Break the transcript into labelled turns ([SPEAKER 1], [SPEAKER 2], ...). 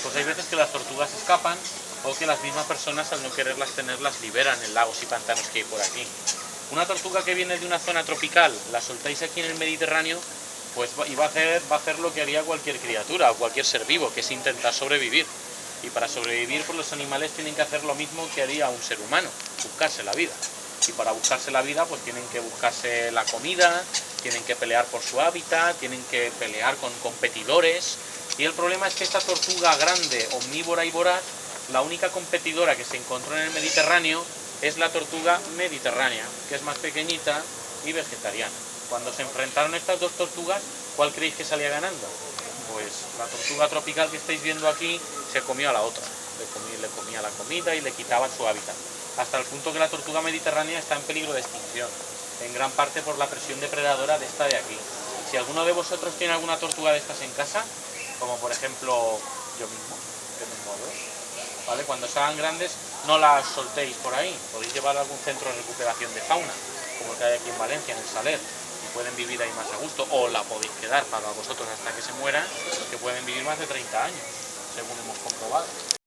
[SPEAKER 1] Pues hay veces que las tortugas escapan o que las mismas personas, al no quererlas tener, las liberan en lagos y pantanos que hay por aquí. Una tortuga que viene de una zona tropical, la soltáis aquí en el Mediterráneo, pues va a hacer lo que haría cualquier criatura o cualquier ser vivo, que es intentar sobrevivir. Y para sobrevivir, pues los animales tienen que hacer lo mismo que haría un ser humano, buscarse la vida. Y para buscarse la vida, pues tienen que buscarse la comida, tienen que pelear por su hábitat, tienen que pelear con competidores. Y el problema es que esta tortuga grande, omnívora y voraz, la única competidora que se encontró en el Mediterráneo es la tortuga mediterránea, que es más pequeñita y vegetariana. Cuando se enfrentaron estas dos tortugas, ¿cuál creéis que salía ganando? Pues la tortuga tropical que estáis viendo aquí se comió a la otra, le comía la comida y le quitaba su hábitat, hasta el punto que la tortuga mediterránea está en peligro de extinción, en gran parte por la presión depredadora de esta de aquí. Si alguno de vosotros tiene alguna tortuga de estas en casa, como por ejemplo yo mismo, que tengo dos, ¿vale? Cuando sean grandes no las soltéis por ahí, podéis llevar a algún centro de recuperación de fauna, como el que hay aquí en Valencia, en el Saler, y pueden vivir ahí más a gusto, o la podéis quedar para vosotros hasta que se mueran, que pueden vivir más de 30 años, según hemos comprobado.